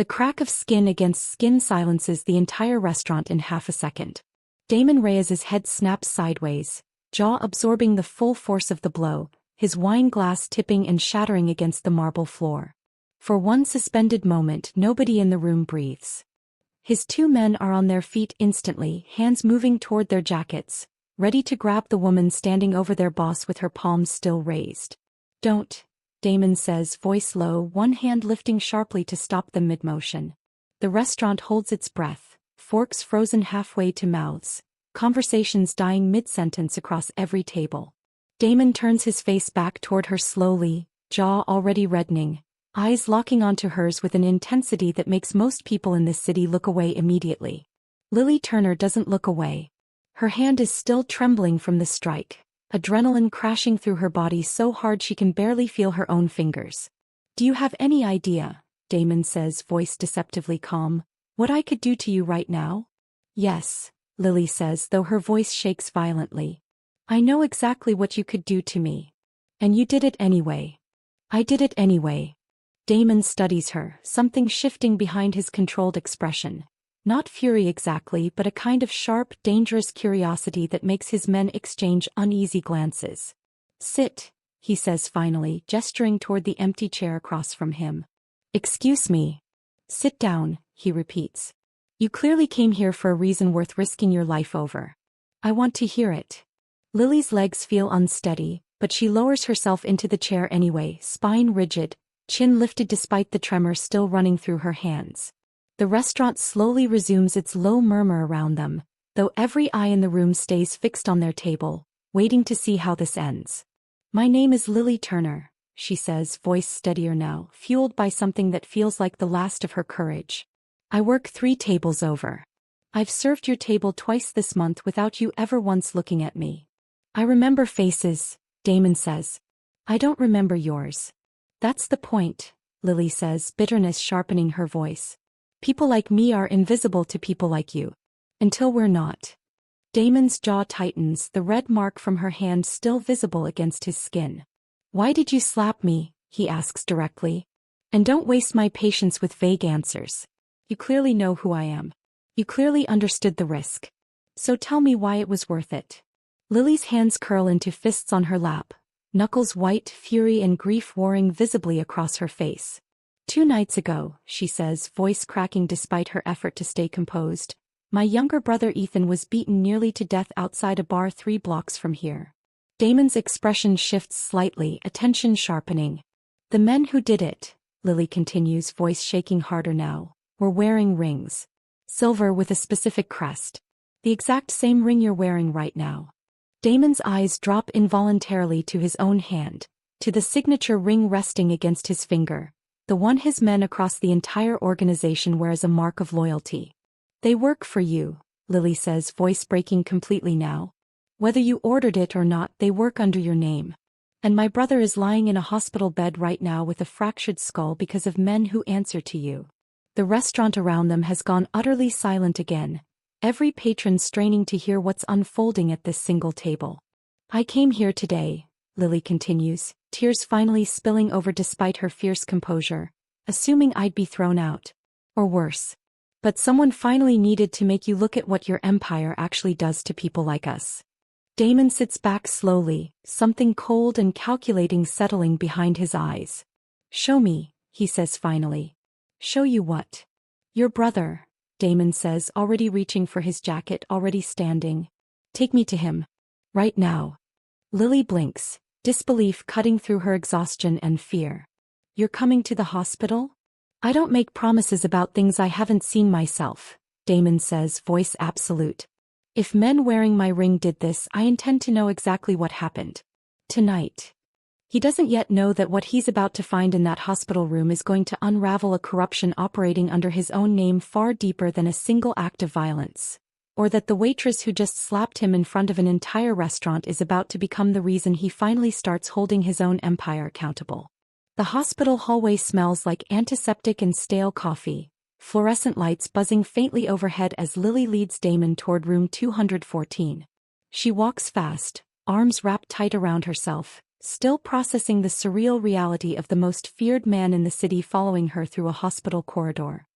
The crack of skin against skin silences the entire restaurant in half a second. Damon Reyes's head snaps sideways, jaw absorbing the full force of the blow, his wine glass tipping and shattering against the marble floor. For one suspended moment, nobody in the room breathes. His two men are on their feet instantly, hands moving toward their jackets, ready to grab the woman standing over their boss with her palms still raised. "Don't," Damon says, voice low, one hand lifting sharply to stop them mid-motion. The restaurant holds its breath, forks frozen halfway to mouths, conversations dying mid-sentence across every table. Damon turns his face back toward her slowly, jaw already reddening, eyes locking onto hers with an intensity that makes most people in this city look away immediately. Lily Turner doesn't look away. Her hand is still trembling from the strike, adrenaline crashing through her body so hard she can barely feel her own fingers. "Do you have any idea," Damon says, voice deceptively calm, "what I could do to you right now?" "Yes," Lily says, though her voice shakes violently. "I know exactly what you could do to me. And you did it anyway." "I did it anyway." Damon studies her, something shifting behind his controlled expression. Not fury exactly, but a kind of sharp, dangerous curiosity that makes his men exchange uneasy glances. "Sit," he says finally, gesturing toward the empty chair across from him. "Excuse me." "Sit down," he repeats. "You clearly came here for a reason worth risking your life over." "I want to hear it." Lily's legs feel unsteady, but she lowers herself into the chair anyway, spine rigid, chin lifted despite the tremor still running through her hands. The restaurant slowly resumes its low murmur around them, though every eye in the room stays fixed on their table, waiting to see how this ends. "My name is Lily Turner," she says, voice steadier now, fueled by something that feels like the last of her courage. "I work 3 tables over. I've served your table twice this month without you ever once looking at me." "I remember faces," Damon says. "I don't remember yours." "That's the point," Lily says, bitterness sharpening her voice. "People like me are invisible to people like you. Until we're not." Damon's jaw tightens, the red mark from her hand still visible against his skin. "Why did you slap me?" he asks directly. "And don't waste my patience with vague answers. You clearly know who I am. You clearly understood the risk. So tell me why it was worth it." Lily's hands curl into fists on her lap, knuckles white, fury and grief warring visibly across her face. "2 nights ago," she says, voice cracking despite her effort to stay composed, "my younger brother Ethan was beaten nearly to death outside a bar 3 blocks from here." Damon's expression shifts slightly, attention sharpening. "The men who did it," Lily continues, voice shaking harder now, "were wearing rings. Silver with a specific crest. The exact same ring you're wearing right now." Damon's eyes drop involuntarily to his own hand, to the signature ring resting against his finger, the one his men across the entire organization wear as a mark of loyalty. "They work for you," Lily says, voice breaking completely now. "Whether you ordered it or not, they work under your name. And my brother is lying in a hospital bed right now with a fractured skull because of men who answer to you." The restaurant around them has gone utterly silent again, every patron straining to hear what's unfolding at this single table. "I came here today," Lily continues, tears finally spilling over despite her fierce composure, "assuming I'd be thrown out. Or worse. But someone finally needed to make you look at what your empire actually does to people like us." Damon sits back slowly, something cold and calculating settling behind his eyes. "Show me," he says finally. "Show you what?" "Your brother," Damon says, already reaching for his jacket, already standing. "Take me to him. Right now." Lily blinks, disbelief cutting through her exhaustion and fear. "You're coming to the hospital?" "I don't make promises about things I haven't seen myself," Damon says, voice absolute. "If men wearing my ring did this, I intend to know exactly what happened. Tonight." He doesn't yet know that what he's about to find in that hospital room is going to unravel a corruption operating under his own name far deeper than a single act of violence. Or that the waitress who just slapped him in front of an entire restaurant is about to become the reason he finally starts holding his own empire accountable. The hospital hallway smells like antiseptic and stale coffee, fluorescent lights buzzing faintly overhead as Lily leads Damon toward room 214. She walks fast, arms wrapped tight around herself, still processing the surreal reality of the most feared man in the city following her through a hospital corridor.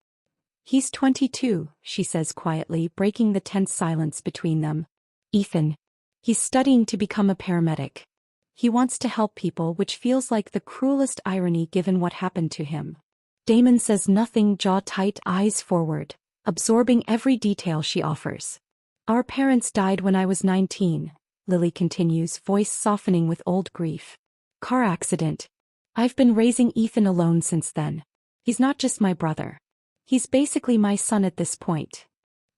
He's 22, she says quietly, breaking the tense silence between them. Ethan. He's studying to become a paramedic. He wants to help people, which feels like the cruelest irony given what happened to him. Damon says nothing, jaw tight, eyes forward, absorbing every detail she offers. Our parents died when I was 19, Lily continues, voice softening with old grief. Car accident. I've been raising Ethan alone since then. He's not just my brother. He's basically my son at this point.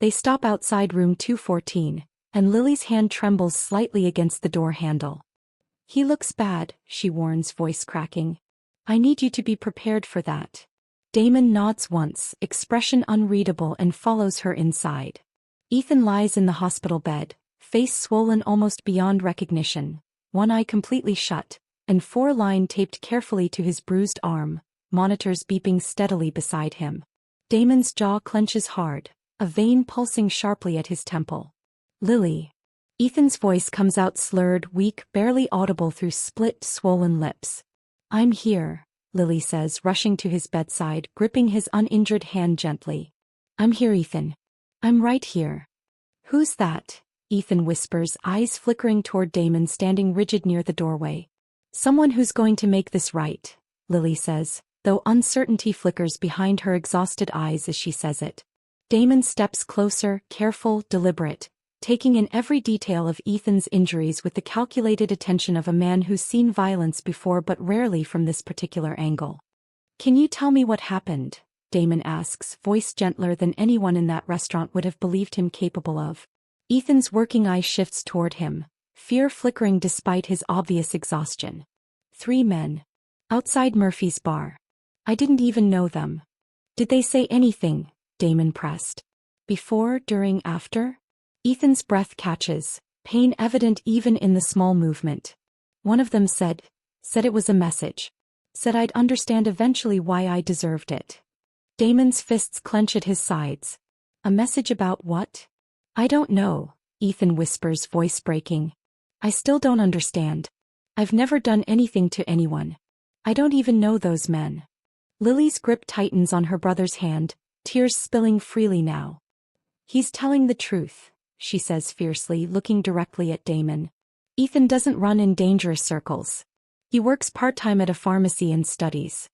They stop outside room 214, and Lily's hand trembles slightly against the door handle. He looks bad, she warns, voice cracking. I need you to be prepared for that. Damon nods once, expression unreadable, and follows her inside. Ethan lies in the hospital bed, face swollen almost beyond recognition, one eye completely shut, and 4-line taped carefully to his bruised arm, monitors beeping steadily beside him. Damon's jaw clenches hard, a vein pulsing sharply at his temple. Lily. Ethan's voice comes out slurred, weak, barely audible through split, swollen lips. I'm here, Lily says, rushing to his bedside, gripping his uninjured hand gently. I'm here, Ethan. I'm right here. Who's that? Ethan whispers, eyes flickering toward Damon standing rigid near the doorway. Someone who's going to make this right, Lily says, though uncertainty flickers behind her exhausted eyes as she says it. Damon steps closer, careful, deliberate, taking in every detail of Ethan's injuries with the calculated attention of a man who's seen violence before but rarely from this particular angle. Can you tell me what happened? Damon asks, voice gentler than anyone in that restaurant would have believed him capable of. Ethan's working eye shifts toward him, fear flickering despite his obvious exhaustion. 3 men. Outside Murphy's bar. I didn't even know them. Did they say anything? Damon pressed. Before, during, after? Ethan's breath catches, pain evident even in the small movement. One of them said it was a message. Said I'd understand eventually why I deserved it. Damon's fists clench at his sides. A message about what? I don't know, Ethan whispers, voice breaking. I still don't understand. I've never done anything to anyone. I don't even know those men. Lily's grip tightens on her brother's hand, tears spilling freely now. He's telling the truth, she says fiercely, looking directly at Damon. Ethan doesn't run in dangerous circles. He works part-time at a pharmacy and studies.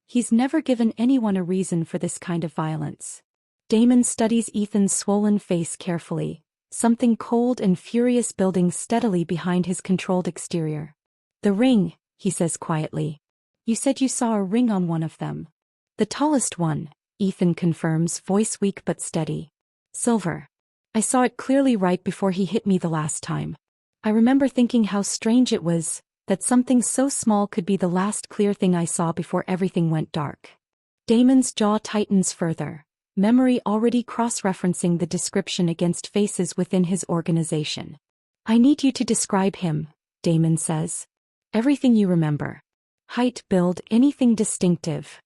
He's never given anyone a reason for this kind of violence. Damon studies Ethan's swollen face carefully, something cold and furious building steadily behind his controlled exterior. The ring, he says quietly. You said you saw a ring on one of them. The tallest one, Ethan confirms, voice weak but steady. Silver. I saw it clearly right before he hit me the last time. I remember thinking how strange it was, that something so small could be the last clear thing I saw before everything went dark. Damon's jaw tightens further, memory already cross-referencing the description against faces within his organization. I need you to describe him, Damon says. Everything you remember. Height, build, anything distinctive.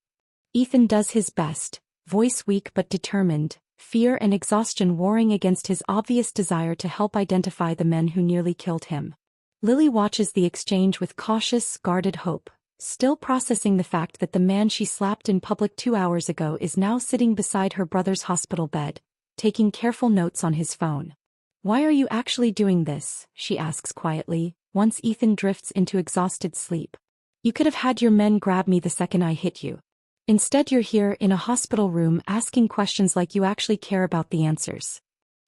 Ethan does his best, voice weak but determined, fear and exhaustion warring against his obvious desire to help identify the men who nearly killed him. Lily watches the exchange with cautious, guarded hope, still processing the fact that the man she slapped in public 2 hours ago is now sitting beside her brother's hospital bed, taking careful notes on his phone. Why are you actually doing this? She asks quietly, once Ethan drifts into exhausted sleep. You could have had your men grab me the second I hit you. Instead you're here in a hospital room asking questions like you actually care about the answers.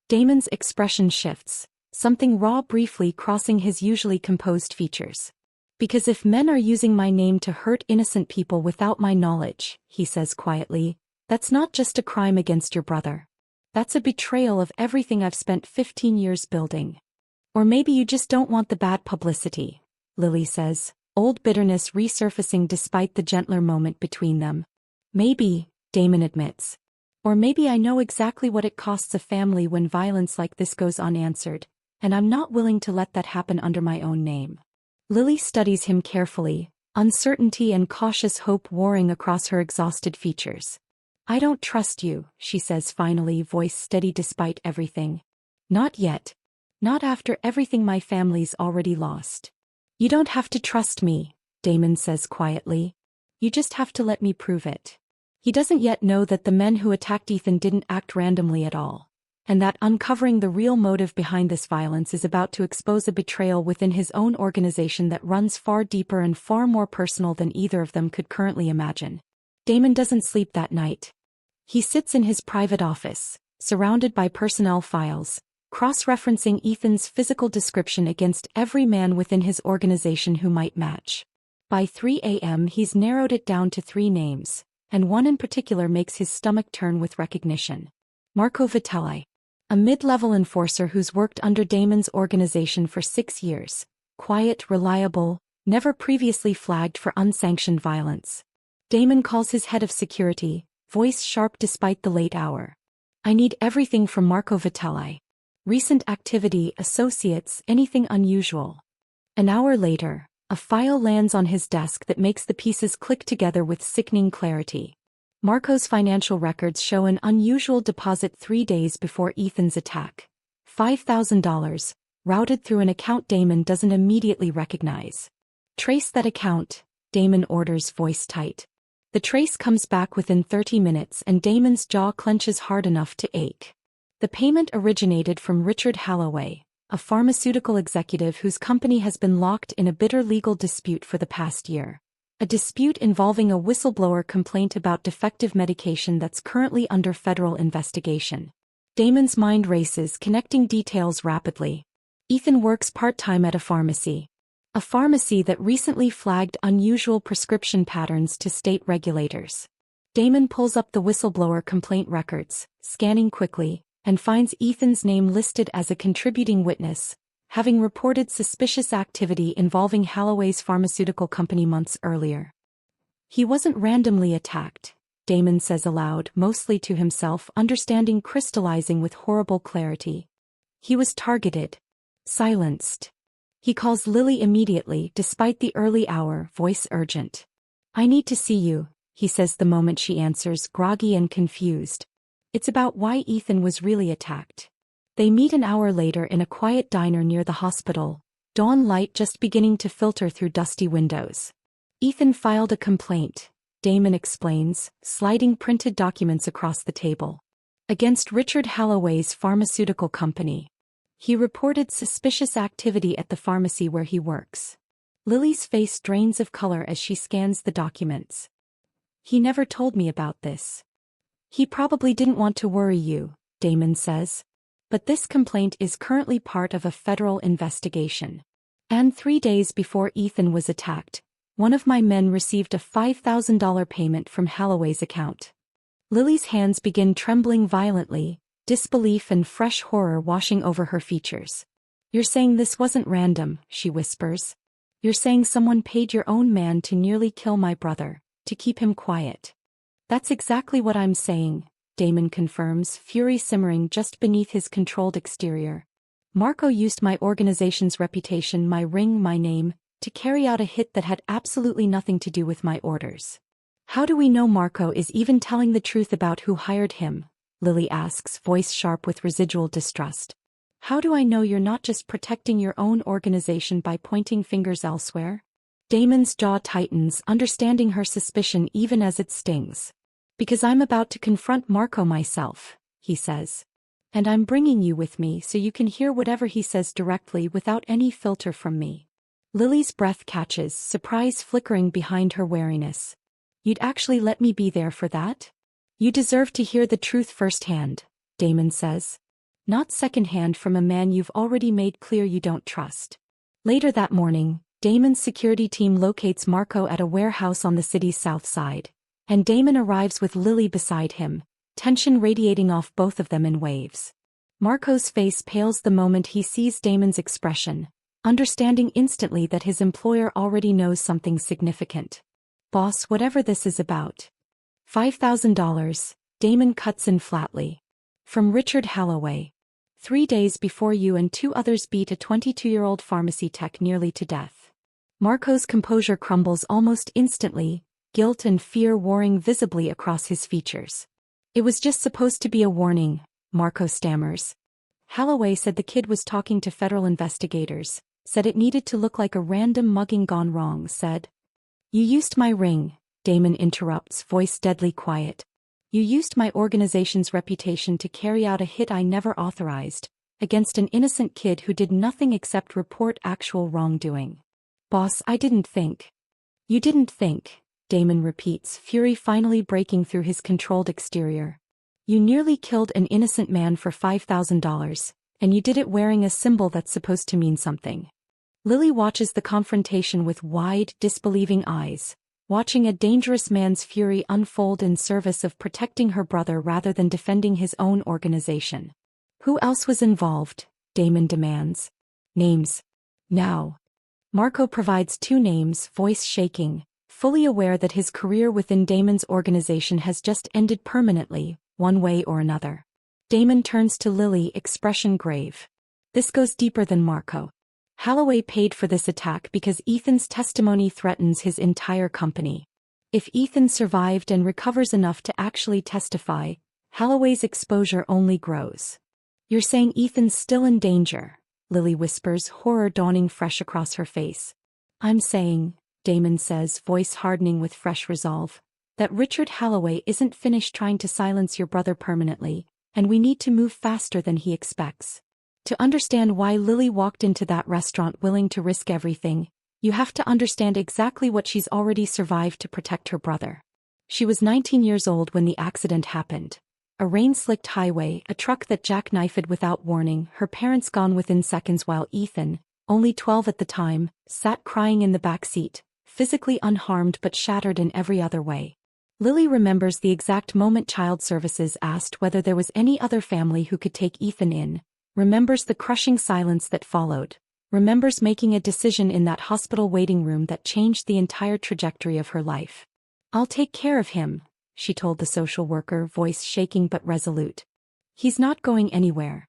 Damon's expression shifts, something raw briefly crossing his usually composed features. Because if men are using my name to hurt innocent people without my knowledge, he says quietly, that's not just a crime against your brother. That's a betrayal of everything I've spent 15 years building. Or maybe you just don't want the bad publicity, Lily says, old bitterness resurfacing despite the gentler moment between them. Maybe, Damon admits. Or maybe I know exactly what it costs a family when violence like this goes unanswered, and I'm not willing to let that happen under my own name. Lily studies him carefully, uncertainty and cautious hope warring across her exhausted features. I don't trust you, she says finally, voice steady despite everything. Not yet. Not after everything my family's already lost. You don't have to trust me, Damon says quietly. You just have to let me prove it. He doesn't yet know that the men who attacked Ethan didn't act randomly at all, and that uncovering the real motive behind this violence is about to expose a betrayal within his own organization that runs far deeper and far more personal than either of them could currently imagine. Damon doesn't sleep that night. He sits in his private office, surrounded by personnel files, cross-referencing Ethan's physical description against every man within his organization who might match. By 3 a.m. he's narrowed it down to 3 names, and one in particular makes his stomach turn with recognition. Marco Vitelli, a mid-level enforcer who's worked under Damon's organization for 6 years, quiet, reliable, never previously flagged for unsanctioned violence. Damon calls his head of security, voice sharp despite the late hour. I need everything from Marco Vitelli. Recent activity, associates, anything unusual. An hour later, a file lands on his desk that makes the pieces click together with sickening clarity. Marco's financial records show an unusual deposit 3 days before Ethan's attack. $5,000, routed through an account Damon doesn't immediately recognize. Trace that account, Damon orders, voice tight. The trace comes back within 30 minutes and Damon's jaw clenches hard enough to ache. The payment originated from Richard Holloway, a pharmaceutical executive whose company has been locked in a bitter legal dispute for the past year. A dispute involving a whistleblower complaint about defective medication that's currently under federal investigation. Damon's mind races, connecting details rapidly. Ethan works part-time at a pharmacy that recently flagged unusual prescription patterns to state regulators. Damon pulls up the whistleblower complaint records, scanning quickly, and finds Ethan's name listed as a contributing witness, having reported suspicious activity involving Holloway's pharmaceutical company months earlier. He wasn't randomly attacked, Damon says aloud, mostly to himself, understanding crystallizing with horrible clarity. He was targeted. Silenced. He calls Lily immediately, despite the early hour, voice urgent. I need to see you, he says the moment she answers, groggy and confused. It's about why Ethan was really attacked. They meet an hour later in a quiet diner near the hospital, dawn light just beginning to filter through dusty windows. Ethan filed a complaint, Damon explains, sliding printed documents across the table. Against Richard Holloway's pharmaceutical company. He reported suspicious activity at the pharmacy where he works. Lily's face drains of color as she scans the documents. He never told me about this. He probably didn't want to worry you, Damon says. But this complaint is currently part of a federal investigation. And 3 days before Ethan was attacked, one of my men received a $5,000 payment from Holloway's account. Lily's hands begin trembling violently, disbelief and fresh horror washing over her features. You're saying this wasn't random, she whispers. You're saying someone paid your own man to nearly kill my brother, to keep him quiet. That's exactly what I'm saying, Damon confirms, fury simmering just beneath his controlled exterior. Marco used my organization's reputation, my ring, my name, to carry out a hit that had absolutely nothing to do with my orders. How do we know Marco is even telling the truth about who hired him? Lily asks, voice sharp with residual distrust. How do I know you're not just protecting your own organization by pointing fingers elsewhere? Damon's jaw tightens, understanding her suspicion even as it stings. Because I'm about to confront Marco myself, he says. And I'm bringing you with me so you can hear whatever he says directly without any filter from me. Lily's breath catches, surprise flickering behind her wariness. You'd actually let me be there for that? You deserve to hear the truth firsthand, Damon says. Not secondhand from a man you've already made clear you don't trust. Later that morning, Damon's security team locates Marco at a warehouse on the city's south side, and Damon arrives with Lily beside him, tension radiating off both of them in waves. Marco's face pales the moment he sees Damon's expression, understanding instantly that his employer already knows something significant. Boss, whatever this is about. $5,000, Damon cuts in flatly. From Richard Holloway. 3 days before you and 2 others beat a 22-year-old pharmacy tech nearly to death. Marco's composure crumbles almost instantly, guilt and fear warring visibly across his features. It was just supposed to be a warning, Marco stammers. Holloway said the kid was talking to federal investigators, said it needed to look like a random mugging gone wrong, said. You used my ring, Damon interrupts, voice deadly quiet. You used my organization's reputation to carry out a hit I never authorized, against an innocent kid who did nothing except report actual wrongdoing. Boss, I didn't think. You didn't think, Damon repeats, fury finally breaking through his controlled exterior. You nearly killed an innocent man for $5,000, and you did it wearing a symbol that's supposed to mean something. Lily watches the confrontation with wide, disbelieving eyes, watching a dangerous man's fury unfold in service of protecting her brother rather than defending his own organization. Who else was involved? Damon demands. Names. Now. Marco provides 2 names, voice shaking, fully aware that his career within Damon's organization has just ended permanently, one way or another. Damon turns to Lily, expression grave. This goes deeper than Marco. Holloway paid for this attack because Ethan's testimony threatens his entire company. If Ethan survived and recovers enough to actually testify, Holloway's exposure only grows. You're saying Ethan's still in danger, Lily whispers, horror dawning fresh across her face. I'm saying, Damon says, voice hardening with fresh resolve, that Richard Holloway isn't finished trying to silence your brother permanently, and we need to move faster than he expects. To understand why Lily walked into that restaurant willing to risk everything, you have to understand exactly what she's already survived to protect her brother. She was 19 years old when the accident happened. A rain-slicked highway, a truck that jackknifed without warning, her parents gone within seconds while Ethan, only 12 at the time, sat crying in the back seat, physically unharmed but shattered in every other way. Lily remembers the exact moment Child Services asked whether there was any other family who could take Ethan in, remembers the crushing silence that followed, remembers making a decision in that hospital waiting room that changed the entire trajectory of her life. I'll take care of him, she told the social worker, voice shaking but resolute. He's not going anywhere.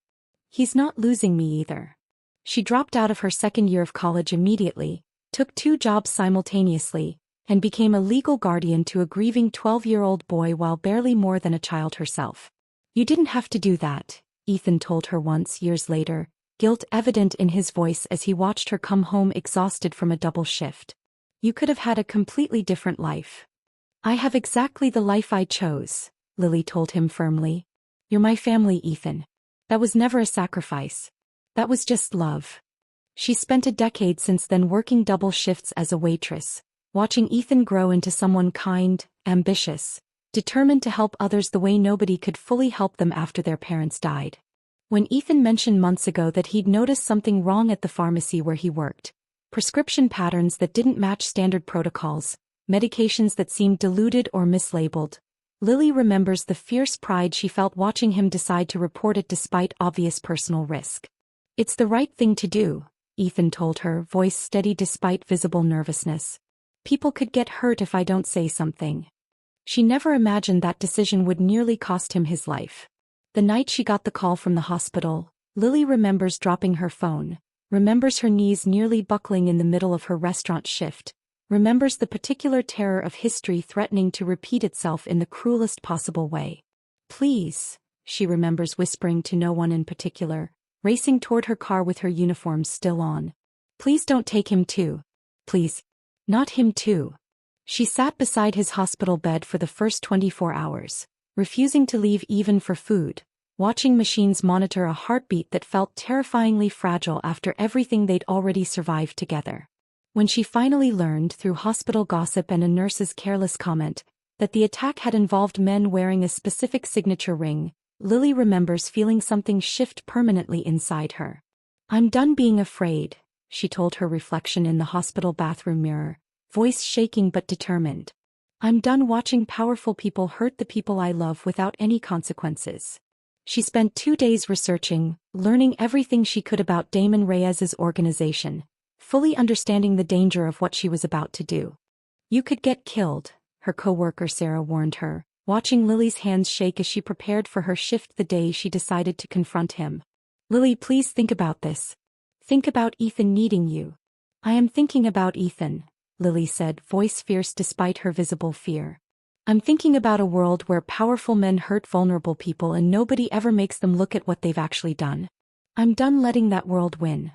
He's not losing me either. She dropped out of her second year of college immediately, took 2 jobs simultaneously, and became a legal guardian to a grieving 12-year-old boy while barely more than a child herself. You didn't have to do that, Ethan told her once years later, guilt evident in his voice as he watched her come home exhausted from a double shift. You could have had a completely different life. I have exactly the life I chose, Lily told him firmly. You're my family, Ethan. That was never a sacrifice. That was just love. She spent a decade since then working double shifts as a waitress, watching Ethan grow into someone kind, ambitious, determined to help others the way nobody could fully help them after their parents died. When Ethan mentioned months ago that he'd noticed something wrong at the pharmacy where he worked, prescription patterns that didn't match standard protocols, medications that seemed diluted or mislabeled, Lily remembers the fierce pride she felt watching him decide to report it despite obvious personal risk. It's the right thing to do, Ethan told her, voice steady despite visible nervousness. People could get hurt if I don't say something. She never imagined that decision would nearly cost him his life. The night she got the call from the hospital, Lily remembers dropping her phone, remembers her knees nearly buckling in the middle of her restaurant shift, remembers the particular terror of history threatening to repeat itself in the cruelest possible way. Please, she remembers whispering to no one in particular, racing toward her car with her uniform still on. Please don't take him too. Please. Not him too. She sat beside his hospital bed for the first 24 hours, refusing to leave even for food, watching machines monitor a heartbeat that felt terrifyingly fragile after everything they'd already survived together. When she finally learned through hospital gossip and a nurse's careless comment that the attack had involved men wearing a specific signature ring, Lily remembers feeling something shift permanently inside her. I'm done being afraid, she told her reflection in the hospital bathroom mirror, voice shaking but determined. I'm done watching powerful people hurt the people I love without any consequences. She spent 2 days researching, learning everything she could about Damon Reyes's organization, fully understanding the danger of what she was about to do. You could get killed, her co-worker Sarah warned her, watching Lily's hands shake as she prepared for her shift the day she decided to confront him. Lily, please think about this. Think about Ethan needing you. I am thinking about Ethan, Lily said, voice fierce despite her visible fear. I'm thinking about a world where powerful men hurt vulnerable people and nobody ever makes them look at what they've actually done. I'm done letting that world win.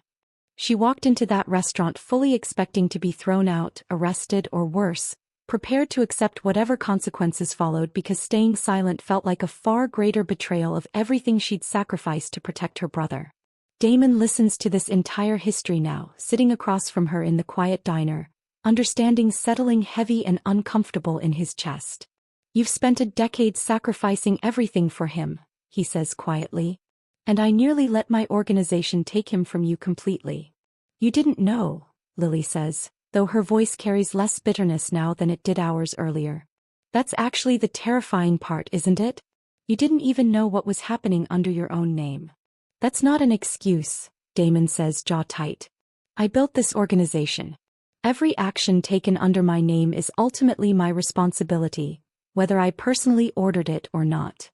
She walked into that restaurant fully expecting to be thrown out, arrested, or worse, prepared to accept whatever consequences followed because staying silent felt like a far greater betrayal of everything she'd sacrificed to protect her brother. Damon listens to this entire history now, sitting across from her in the quiet diner, understanding settling heavy and uncomfortable in his chest. "You've spent a decade sacrificing everything for him," he says quietly. "And I nearly let my organization take him from you completely." "You didn't know," Lily says, though her voice carries less bitterness now than it did hours earlier. "That's actually the terrifying part, isn't it? You didn't even know what was happening under your own name." "That's not an excuse," Damon says, jaw tight. "I built this organization. Every action taken under my name is ultimately my responsibility, whether I personally ordered it or not."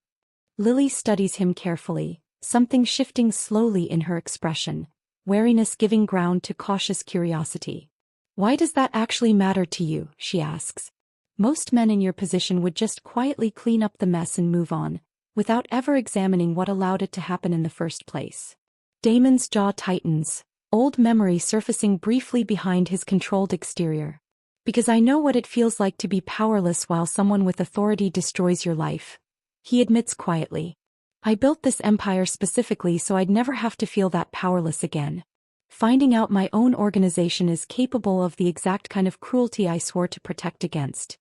Lily studies him carefully, something shifting slowly in her expression, wariness giving ground to cautious curiosity. "Why does that actually matter to you?" she asks. "Most men in your position would just quietly clean up the mess and move on, without ever examining what allowed it to happen in the first place." Damon's jaw tightens, old memory surfacing briefly behind his controlled exterior. "Because I know what it feels like to be powerless while someone with authority destroys your life," he admits quietly. "I built this empire specifically so I'd never have to feel that powerless again. Finding out my own organization is capable of the exact kind of cruelty I swore to protect against."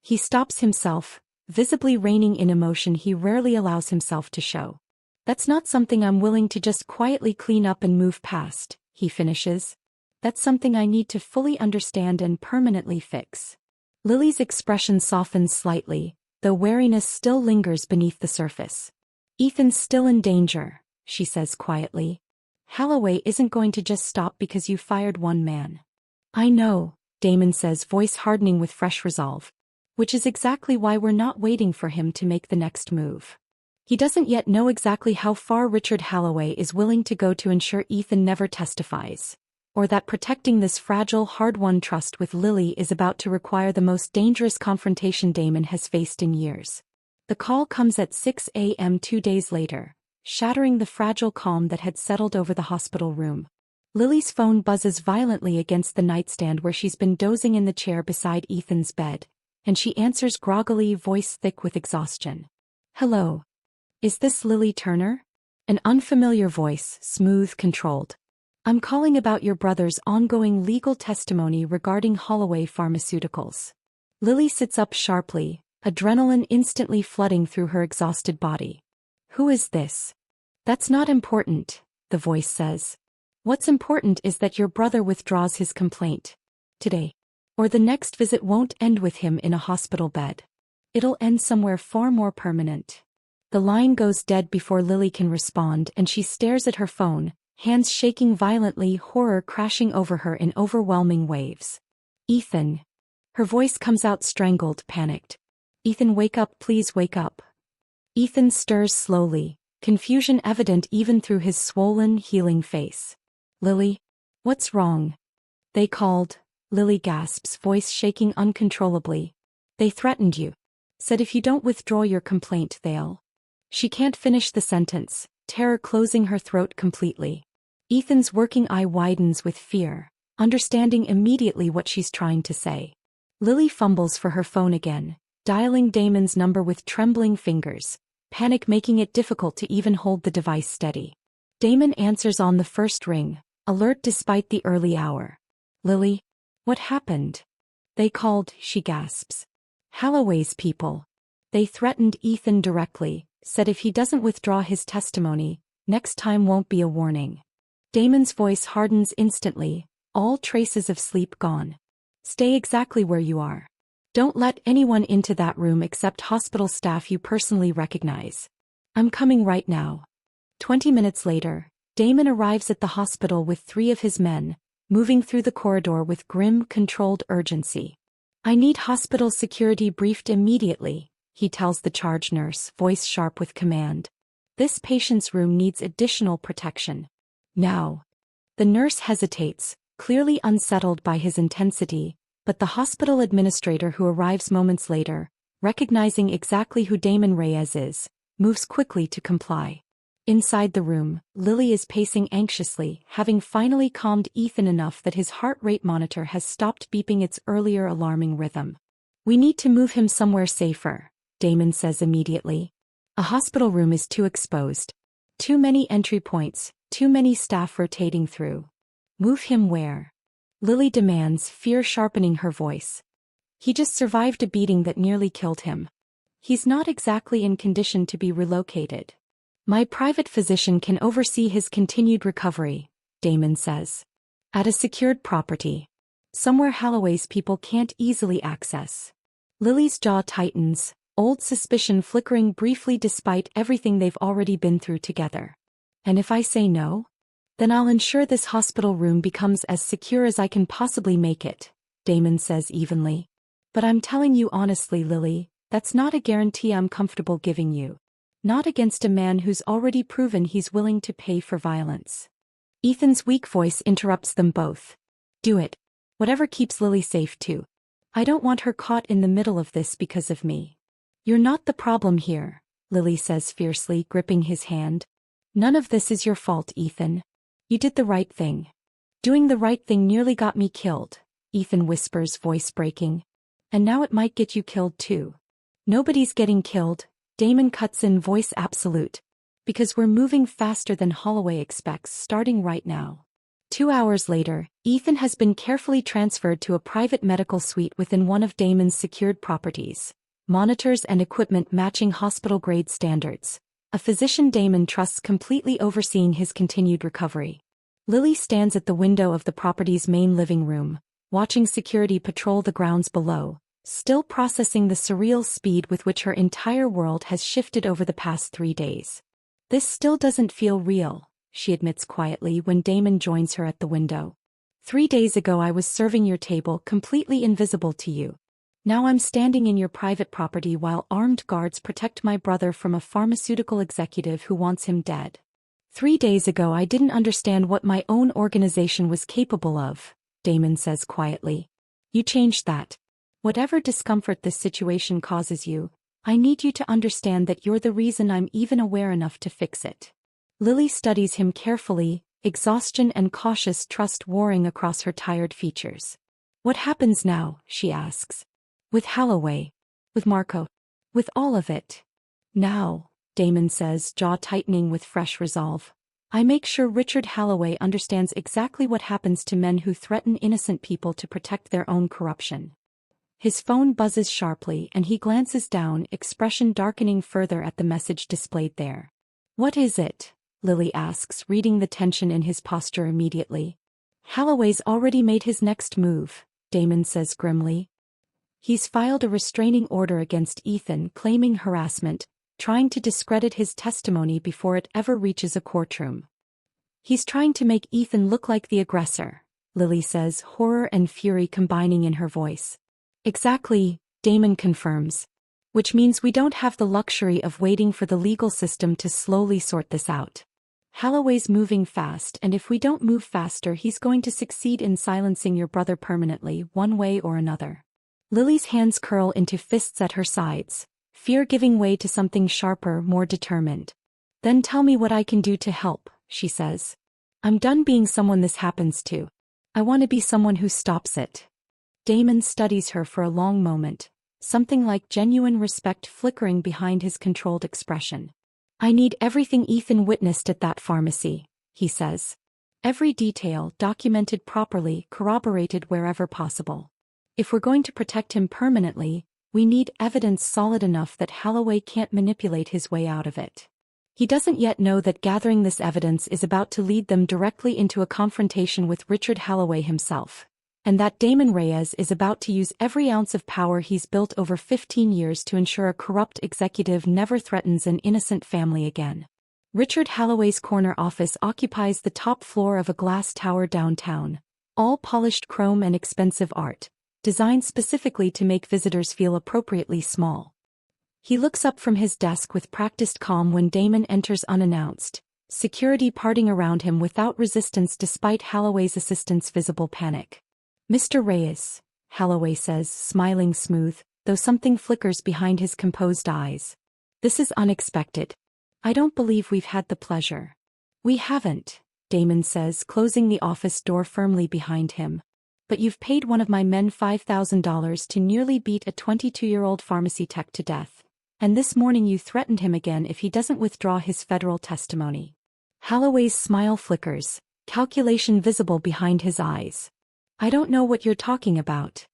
He stops himself, visibly reining in emotion he rarely allows himself to show. "That's not something I'm willing to just quietly clean up and move past," he finishes. "That's something I need to fully understand and permanently fix." Lily's expression softens slightly, though wariness still lingers beneath the surface. "Ethan's still in danger," she says quietly. "Holloway isn't going to just stop because you fired one man." "I know," Damon says, voice hardening with fresh resolve. "Which is exactly why we're not waiting for him to make the next move. He doesn't yet know exactly how far Richard Holloway is willing to go to ensure Ethan never testifies, or that protecting this fragile, hard-won trust with Lily is about to require the most dangerous confrontation Damon has faced in years." The call comes at 6 a.m. 2 days later, shattering the fragile calm that had settled over the hospital room. Lily's phone buzzes violently against the nightstand where she's been dozing in the chair beside Ethan's bed, and she answers groggily, voice thick with exhaustion. "Hello. Is this Lily Turner?" An unfamiliar voice, smooth, controlled. "I'm calling about your brother's ongoing legal testimony regarding Holloway Pharmaceuticals." Lily sits up sharply, adrenaline instantly flooding through her exhausted body. "Who is this?" "That's not important," the voice says. "What's important is that your brother withdraws his complaint. Today. Or the next visit won't end with him in a hospital bed. It'll end somewhere far more permanent." The line goes dead before Lily can respond, and she stares at her phone, hands shaking violently, horror crashing over her in overwhelming waves. "Ethan." Her voice comes out strangled, panicked. "Ethan, wake up, please wake up." Ethan stirs slowly, confusion evident even through his swollen, healing face. "Lily? What's wrong?" "They called," Lily gasps, voice shaking uncontrollably. "They threatened you. Said if you don't withdraw your complaint they'll..." She can't finish the sentence, terror closing her throat completely. Ethan's working eye widens with fear, understanding immediately what she's trying to say. Lily fumbles for her phone again, dialing Damon's number with trembling fingers, panic making it difficult to even hold the device steady. Damon answers on the first ring, alert despite the early hour. "Lily? What happened?" "They called," she gasps. "Holloway's people. They threatened Ethan directly, said if he doesn't withdraw his testimony, next time won't be a warning." Damon's voice hardens instantly, all traces of sleep gone. "Stay exactly where you are. Don't let anyone into that room except hospital staff you personally recognize. I'm coming right now." 20 minutes later, Damon arrives at the hospital with 3 of his men, moving through the corridor with grim, controlled urgency. "I need hospital security briefed immediately," he tells the charge nurse, voice sharp with command. "This patient's room needs additional protection. Now." The nurse hesitates, clearly unsettled by his intensity, but the hospital administrator who arrives moments later, recognizing exactly who Damon Reyes is, moves quickly to comply. Inside the room, Lily is pacing anxiously, having finally calmed Ethan enough that his heart rate monitor has stopped beeping its earlier alarming rhythm. We need to move him somewhere safer, Damon says immediately. A hospital room is too exposed. Too many entry points, too many staff rotating through. Move him where? Lily demands, fear sharpening her voice. He just survived a beating that nearly killed him. He's not exactly in condition to be relocated. My private physician can oversee his continued recovery, Damon says. At a secured property. Somewhere Holloway's people can't easily access. Lily's jaw tightens, old suspicion flickering briefly despite everything they've already been through together. And if I say no? Then I'll ensure this hospital room becomes as secure as I can possibly make it, Damon says evenly. But I'm telling you honestly, Lily, that's not a guarantee I'm comfortable giving you. Not against a man who's already proven he's willing to pay for violence. Ethan's weak voice interrupts them both. Do it. Whatever keeps Lily safe too. I don't want her caught in the middle of this because of me. You're not the problem here, Lily says fiercely, gripping his hand. None of this is your fault, Ethan. You did the right thing. Doing the right thing nearly got me killed, Ethan whispers, voice breaking. And now it might get you killed too. Nobody's getting killed, Damon cuts in, voice absolute. Because we're moving faster than Holloway expects, starting right now. 2 hours later, Ethan has been carefully transferred to a private medical suite within one of Damon's secured properties. Monitors and equipment matching hospital-grade standards. A physician Damon trusts completely overseeing his continued recovery. Lily stands at the window of the property's main living room, watching security patrol the grounds below, still processing the surreal speed with which her entire world has shifted over the past 3 days. This still doesn't feel real, she admits quietly when Damon joins her at the window. 3 days ago I was serving your table, completely invisible to you. Now I'm standing in your private property while armed guards protect my brother from a pharmaceutical executive who wants him dead. 3 days ago I didn't understand what my own organization was capable of, Damon says quietly. You changed that. Whatever discomfort this situation causes you, I need you to understand that you're the reason I'm even aware enough to fix it. Lily studies him carefully, exhaustion and cautious trust warring across her tired features. What happens now, she asks. With Holloway. With Marco. With all of it. Now, Damon says, jaw tightening with fresh resolve. I make sure Richard Holloway understands exactly what happens to men who threaten innocent people to protect their own corruption. His phone buzzes sharply and he glances down, expression darkening further at the message displayed there. What is it? Lily asks, reading the tension in his posture immediately. Holloway's already made his next move, Damon says grimly. He's filed a restraining order against Ethan, claiming harassment, trying to discredit his testimony before it ever reaches a courtroom. He's trying to make Ethan look like the aggressor, Lily says, horror and fury combining in her voice. Exactly, Damon confirms. Which means we don't have the luxury of waiting for the legal system to slowly sort this out. Holloway's moving fast, and if we don't move faster he's going to succeed in silencing your brother permanently, one way or another. Lily's hands curl into fists at her sides, fear giving way to something sharper, more determined. Then tell me what I can do to help, she says. I'm done being someone this happens to. I want to be someone who stops it. Damon studies her for a long moment, something like genuine respect flickering behind his controlled expression. I need everything Ethan witnessed at that pharmacy, he says. Every detail documented properly, corroborated wherever possible. If we're going to protect him permanently, we need evidence solid enough that Holloway can't manipulate his way out of it. He doesn't yet know that gathering this evidence is about to lead them directly into a confrontation with Richard Holloway himself. And that Damon Reyes is about to use every ounce of power he's built over 15 years to ensure a corrupt executive never threatens an innocent family again. Richard Holloway's corner office occupies the top floor of a glass tower downtown, all polished chrome and expensive art, designed specifically to make visitors feel appropriately small. He looks up from his desk with practiced calm when Damon enters unannounced, security parting around him without resistance despite Holloway's assistant's visible panic. Mr. Reyes, Holloway says, smiling smooth, though something flickers behind his composed eyes. This is unexpected. I don't believe we've had the pleasure. We haven't, Damon says, closing the office door firmly behind him. but you've paid one of my men $5,000 to nearly beat a 22-year-old pharmacy tech to death. And this morning you threatened him again if he doesn't withdraw his federal testimony. Holloway's smile flickers, calculation visible behind his eyes. I don't know what you're talking about.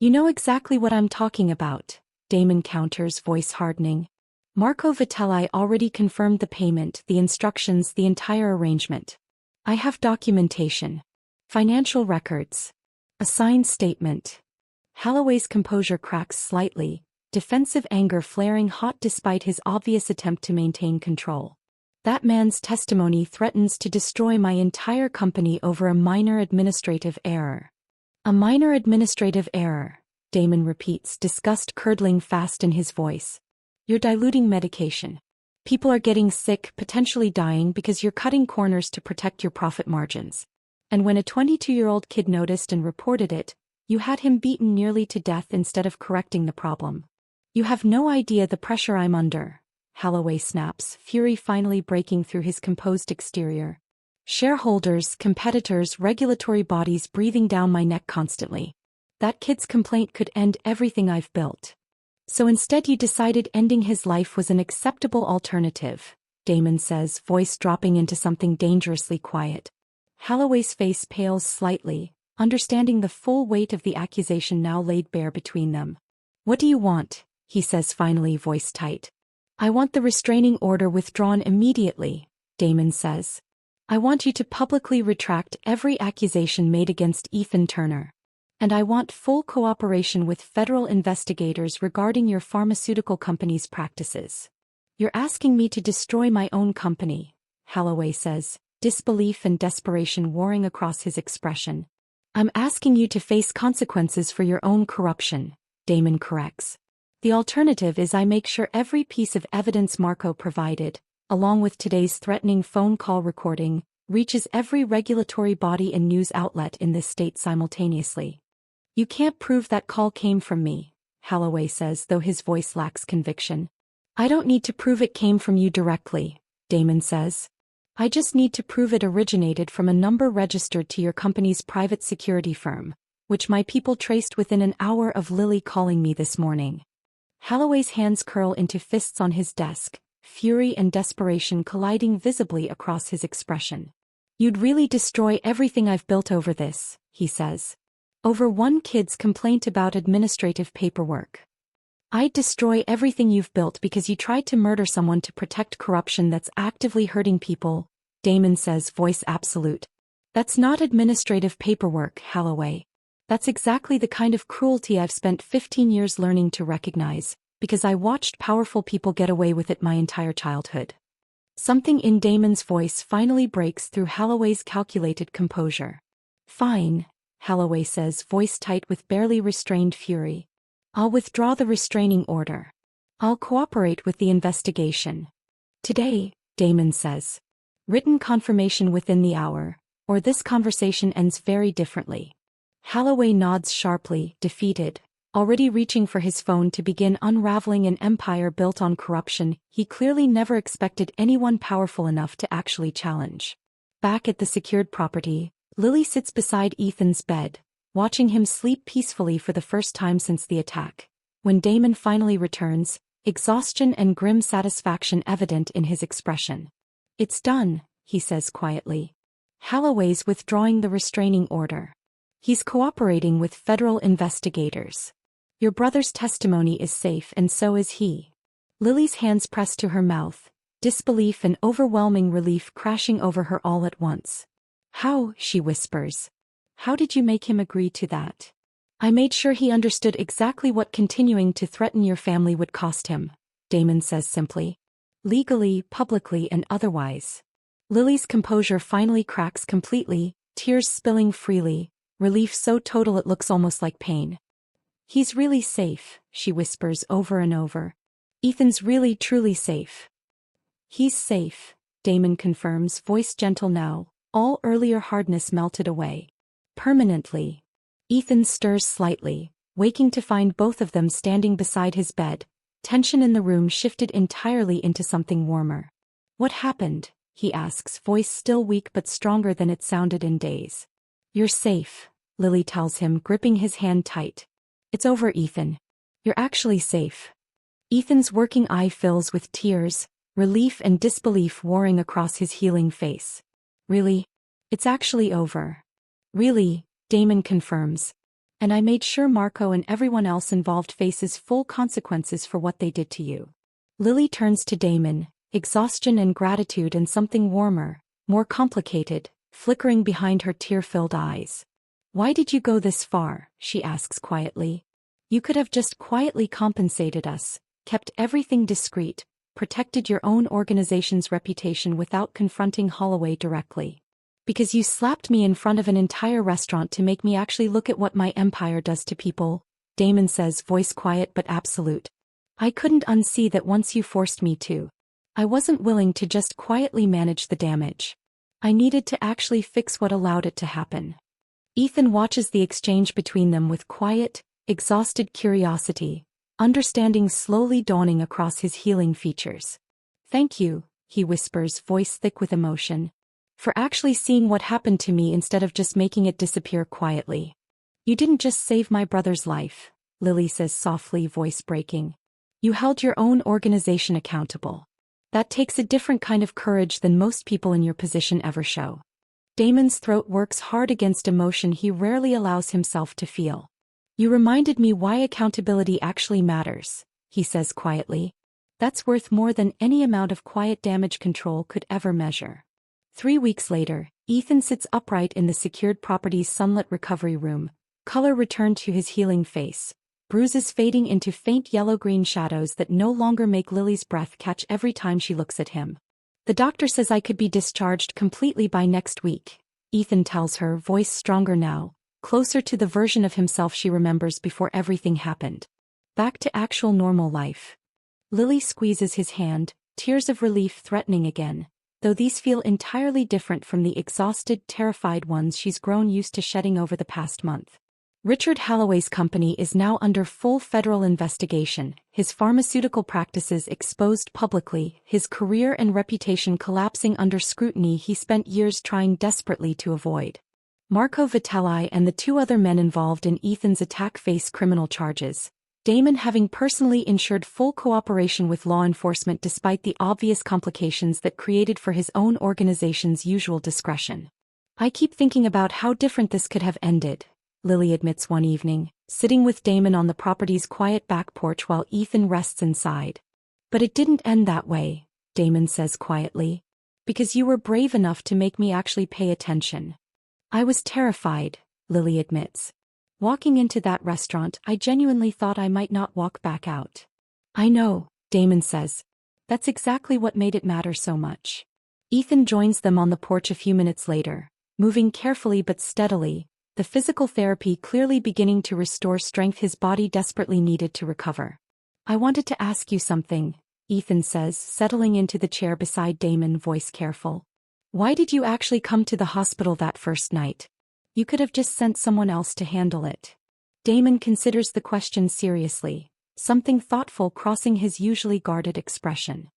You know exactly what I'm talking about, Damon counters, voice hardening. Marco Vitelli already confirmed the payment, the instructions, the entire arrangement. I have documentation. Financial records. A signed statement. Holloway's composure cracks slightly, defensive anger flaring hot despite his obvious attempt to maintain control. That man's testimony threatens to destroy my entire company over a minor administrative error. A minor administrative error, Damon repeats, disgust curdling fast in his voice. You're diluting medication. People are getting sick, potentially dying because you're cutting corners to protect your profit margins. And when a 22-year-old kid noticed and reported it, you had him beaten nearly to death instead of correcting the problem. You have no idea the pressure I'm under, Holloway snaps, fury finally breaking through his composed exterior. Shareholders, competitors, regulatory bodies breathing down my neck constantly. That kid's complaint could end everything I've built. So instead you decided ending his life was an acceptable alternative, Damon says, voice dropping into something dangerously quiet. Holloway's face pales slightly, understanding the full weight of the accusation now laid bare between them. What do you want? He says finally, voice tight. I want the restraining order withdrawn immediately, Damon says. I want you to publicly retract every accusation made against Ethan Turner. And I want full cooperation with federal investigators regarding your pharmaceutical company's practices. You're asking me to destroy my own company, Holloway says, disbelief and desperation warring across his expression. I'm asking you to face consequences for your own corruption, Damon corrects. The alternative is I make sure every piece of evidence Marco provided, along with today's threatening phone call recording, reaches every regulatory body and news outlet in this state simultaneously. You can't prove that call came from me, Holloway says, though his voice lacks conviction. I don't need to prove it came from you directly, Damon says. I just need to prove it originated from a number registered to your company's private security firm, which my people traced within an hour of Lily calling me this morning. Holloway's hands curl into fists on his desk, fury and desperation colliding visibly across his expression. You'd really destroy everything I've built over this, he says. Over one kid's complaint about administrative paperwork. I'd destroy everything you've built because you tried to murder someone to protect corruption that's actively hurting people, Damon says, voice absolute. That's not administrative paperwork, Holloway. That's exactly the kind of cruelty I've spent 15 years learning to recognize, because I watched powerful people get away with it my entire childhood. Something in Damon's voice finally breaks through Holloway's calculated composure. Fine, Holloway says, voice tight with barely restrained fury. I'll withdraw the restraining order. I'll cooperate with the investigation. Today, Damon says. Written confirmation within the hour, or this conversation ends very differently. Holloway nods sharply, defeated, already reaching for his phone to begin unraveling an empire built on corruption he clearly never expected anyone powerful enough to actually challenge. Back at the secured property, Lily sits beside Ethan's bed, watching him sleep peacefully for the first time since the attack. When Damon finally returns, exhaustion and grim satisfaction evident in his expression. It's done, he says quietly. Holloway's withdrawing the restraining order. He's cooperating with federal investigators. Your brother's testimony is safe and so is he. Lily's hands press to her mouth, disbelief and overwhelming relief crashing over her all at once. How, she whispers. How did you make him agree to that? I made sure he understood exactly what continuing to threaten your family would cost him, Damon says simply. Legally, publicly and otherwise. Lily's composure finally cracks completely, tears spilling freely, relief so total it looks almost like pain. He's really safe, she whispers over and over. Ethan's really truly safe. He's safe, Damon confirms, voice gentle now, all earlier hardness melted away. Permanently. Ethan stirs slightly, waking to find both of them standing beside his bed. Tension in the room shifted entirely into something warmer. What happened? He asks, voice still weak but stronger than it sounded in days. You're safe, Lily tells him, gripping his hand tight. It's over, Ethan. You're actually safe. Ethan's working eye fills with tears, relief and disbelief warring across his healing face. Really? It's actually over. Really, Damon confirms. And I made sure Marco and everyone else involved faces full consequences for what they did to you. Lily turns to Damon, exhaustion and gratitude and something warmer, more complicated, flickering behind her tear-filled eyes. Why did you go this far? She asks quietly. You could have just quietly compensated us, kept everything discreet, protected your own organization's reputation without confronting Holloway directly. Because you slapped me in front of an entire restaurant to make me actually look at what my empire does to people, Damon says, voice quiet but absolute. I couldn't unsee that once you forced me to. I wasn't willing to just quietly manage the damage. I needed to actually fix what allowed it to happen. Ethan watches the exchange between them with quiet, exhausted curiosity, understanding slowly dawning across his healing features. Thank you, he whispers, voice thick with emotion. For actually seeing what happened to me instead of just making it disappear quietly. You didn't just save my brother's life, Lily says softly, voice breaking. You held your own organization accountable. That takes a different kind of courage than most people in your position ever show. Damon's throat works hard against emotion he rarely allows himself to feel. You reminded me why accountability actually matters, he says quietly. That's worth more than any amount of quiet damage control could ever measure. 3 weeks later, Ethan sits upright in the secured property's sunlit recovery room, color returned to his healing face, bruises fading into faint yellow-green shadows that no longer make Lily's breath catch every time she looks at him. The doctor says I could be discharged completely by next week, Ethan tells her, voice stronger now, closer to the version of himself she remembers before everything happened. Back to actual normal life. Lily squeezes his hand, tears of relief threatening again, though these feel entirely different from the exhausted, terrified ones she's grown used to shedding over the past month. Richard Holloway's company is now under full federal investigation, his pharmaceutical practices exposed publicly, his career and reputation collapsing under scrutiny he spent years trying desperately to avoid. Marco Vitelli and the 2 other men involved in Ethan's attack face criminal charges, Damon having personally ensured full cooperation with law enforcement despite the obvious complications that created for his own organization's usual discretion. I keep thinking about how different this could have ended, Lily admits one evening, sitting with Damon on the property's quiet back porch while Ethan rests inside. But it didn't end that way, Damon says quietly. Because you were brave enough to make me actually pay attention. I was terrified, Lily admits. Walking into that restaurant, I genuinely thought I might not walk back out. I know, Damon says. That's exactly what made it matter so much. Ethan joins them on the porch a few minutes later, moving carefully but steadily, the physical therapy clearly beginning to restore strength his body desperately needed to recover. I wanted to ask you something, Ethan says, settling into the chair beside Damon, voice careful. Why did you actually come to the hospital that first night? You could have just sent someone else to handle it. Damon considers the question seriously, something thoughtful crossing his usually guarded expression.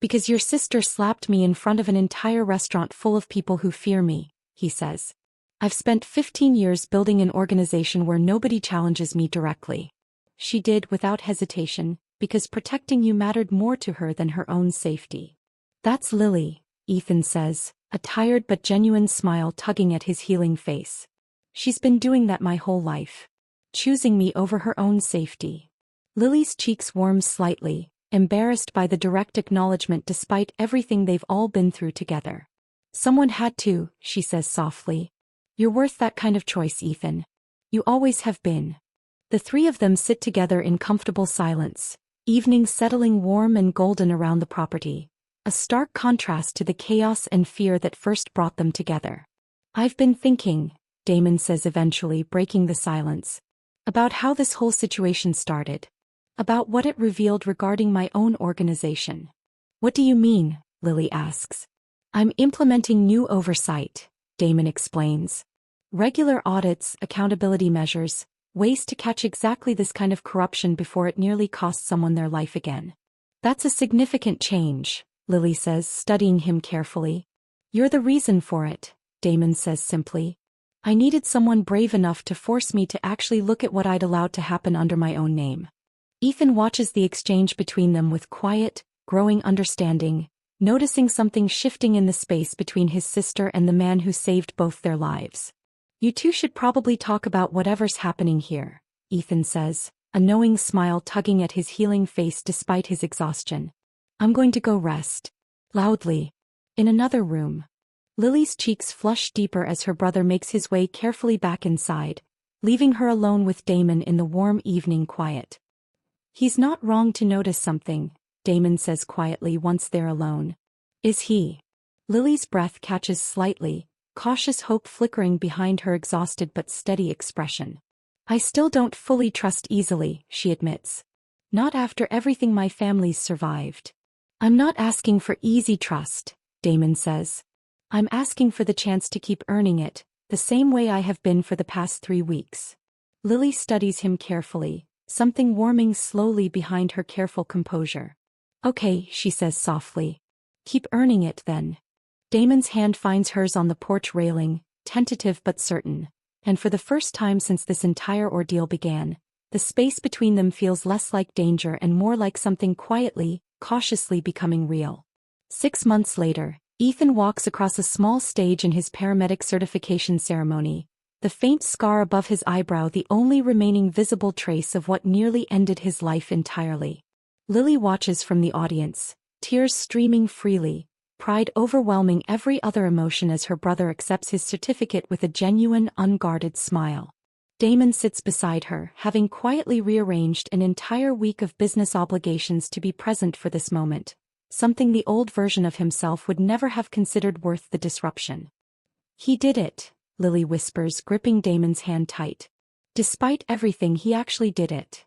Because your sister slapped me in front of an entire restaurant full of people who fear me, he says. I've spent 15 years building an organization where nobody challenges me directly. She did without hesitation, because protecting you mattered more to her than her own safety. That's Lily, Ethan says, a tired but genuine smile tugging at his healing face. She's been doing that my whole life. Choosing me over her own safety. Lily's cheeks warm slightly, embarrassed by the direct acknowledgement despite everything they've all been through together. Someone had to, she says softly. You're worth that kind of choice, Ethan. You always have been. The 3 of them sit together in comfortable silence, evening settling warm and golden around the property, a stark contrast to the chaos and fear that first brought them together. I've been thinking, Damon says eventually, breaking the silence, about how this whole situation started. About what it revealed regarding my own organization. What do you mean? Lily asks. I'm implementing new oversight, Damon explains. Regular audits, accountability measures, ways to catch exactly this kind of corruption before it nearly costs someone their life again. That's a significant change, Lily says, studying him carefully. You're the reason for it, Damon says simply. I needed someone brave enough to force me to actually look at what I'd allowed to happen under my own name. Ethan watches the exchange between them with quiet, growing understanding, noticing something shifting in the space between his sister and the man who saved both their lives. You two should probably talk about whatever's happening here, Ethan says, a knowing smile tugging at his healing face despite his exhaustion. I'm going to go rest. Loudly. In another room. Lily's cheeks flush deeper as her brother makes his way carefully back inside, leaving her alone with Damon in the warm evening quiet. He's not wrong to notice something, Damon says quietly once they're alone. Is he? Lily's breath catches slightly, cautious hope flickering behind her exhausted but steady expression. I still don't fully trust easily, she admits. Not after everything my family's survived. I'm not asking for easy trust, Damon says. I'm asking for the chance to keep earning it, the same way I have been for the past 3 weeks. Lily studies him carefully, something warming slowly behind her careful composure. Okay, she says softly. Keep earning it then. Damon's hand finds hers on the porch railing, tentative but certain, and for the first time since this entire ordeal began, the space between them feels less like danger and more like something quietly, cautiously becoming real. 6 months later, Ethan walks across a small stage in his paramedic certification ceremony, the faint scar above his eyebrow the only remaining visible trace of what nearly ended his life entirely. Lily watches from the audience, tears streaming freely, pride overwhelming every other emotion as her brother accepts his certificate with a genuine, unguarded smile. Damon sits beside her, having quietly rearranged an entire week of business obligations to be present for this moment, something the old version of himself would never have considered worth the disruption. He did it, Lily whispers, gripping Damon's hand tight. Despite everything, he actually did it.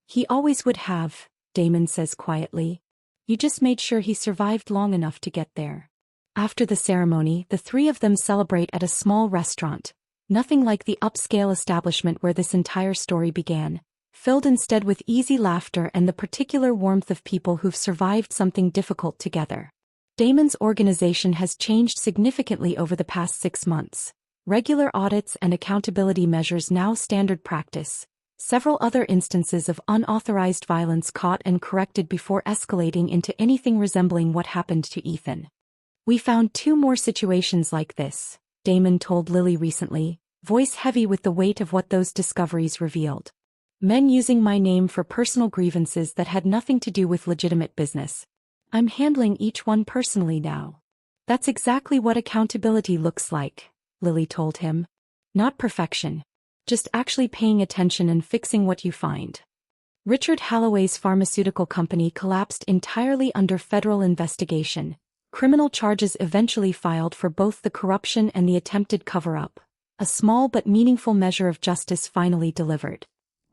He always would have, Damon says quietly. You just made sure he survived long enough to get there. After the ceremony, the three of them celebrate at a small restaurant, nothing like the upscale establishment where this entire story began, filled instead with easy laughter and the particular warmth of people who've survived something difficult together. Damon's organization has changed significantly over the past 6 months. Regular audits and accountability measures now standard practice. Several other instances of unauthorized violence caught and corrected before escalating into anything resembling what happened to Ethan. We found 2 more situations like this, Damon told Lily recently, voice heavy with the weight of what those discoveries revealed. Men using my name for personal grievances that had nothing to do with legitimate business. I'm handling each one personally now. That's exactly what accountability looks like, Lily told him. Not perfection. Just actually paying attention and fixing what you find. Richard Holloway's pharmaceutical company collapsed entirely under federal investigation. Criminal charges eventually filed for both the corruption and the attempted cover-up. A small but meaningful measure of justice finally delivered.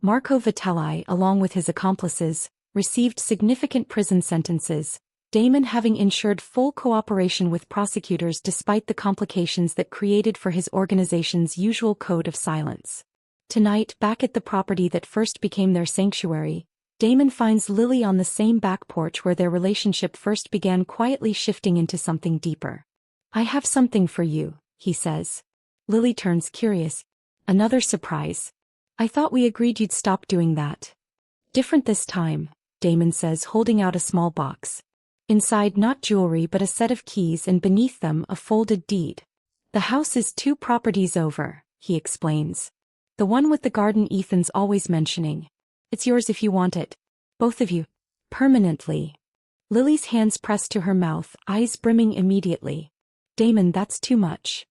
Marco Vitelli, along with his accomplices, received significant prison sentences, Damon having ensured full cooperation with prosecutors despite the complications that created for his organization's usual code of silence. Tonight, back at the property that first became their sanctuary, Damon finds Lily on the same back porch where their relationship first began, quietly shifting into something deeper. I have something for you, he says. Lily turns curious. Another surprise. I thought we agreed you'd stop doing that. Different this time, Damon says, holding out a small box. Inside, not jewelry but a set of keys, and beneath them a folded deed. The house is 2 properties over, he explains. The one with the garden Ethan's always mentioning. It's yours if you want it. Both of you. Permanently. Lily's hands press to her mouth, eyes brimming immediately. Damon, that's too much.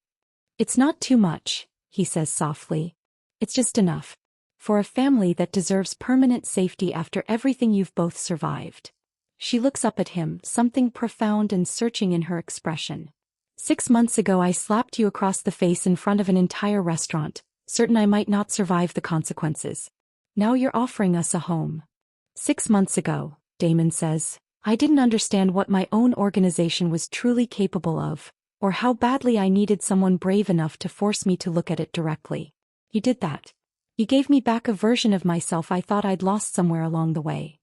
It's not too much, he says softly. It's just enough. For a family that deserves permanent safety after everything you've both survived. She looks up at him, something profound and searching in her expression. 6 months ago I slapped you across the face in front of an entire restaurant, certain I might not survive the consequences. Now you're offering us a home. 6 months ago, Damon says, I didn't understand what my own organization was truly capable of, or how badly I needed someone brave enough to force me to look at it directly. You did that. You gave me back a version of myself I thought I'd lost somewhere along the way.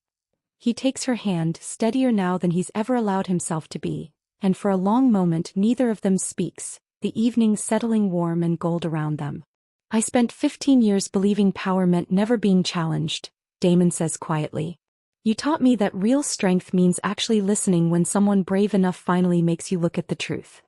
He takes her hand, steadier now than he's ever allowed himself to be, and for a long moment neither of them speaks, the the evening settling warm and gold around them. I spent 15 years believing power meant never being challenged, Damon says quietly. You taught me that real strength means actually listening when someone brave enough finally makes you look at the truth.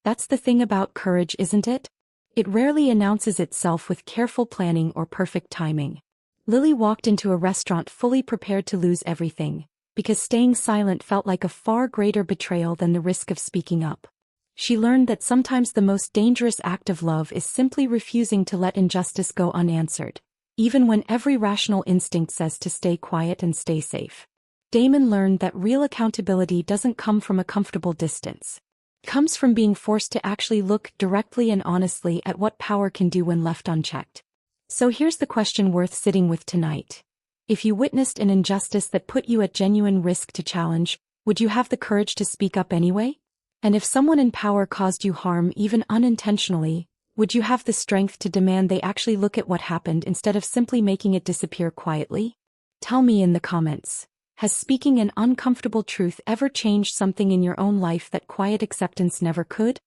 That's the thing about courage, isn't it? It rarely announces itself with careful planning or perfect timing. Lily walked into a restaurant fully prepared to lose everything, because staying silent felt like a far greater betrayal than the risk of speaking up. She learned that sometimes the most dangerous act of love is simply refusing to let injustice go unanswered, even when every rational instinct says to stay quiet and stay safe. Damon learned that real accountability doesn't come from a comfortable distance. It comes from being forced to actually look directly and honestly at what power can do when left unchecked. So here's the question worth sitting with tonight. If you witnessed an injustice that put you at genuine risk to challenge, would you have the courage to speak up anyway? And if someone in power caused you harm even unintentionally, would you have the strength to demand they actually look at what happened instead of simply making it disappear quietly? Tell me in the comments. Has speaking an uncomfortable truth ever changed something in your own life that quiet acceptance never could?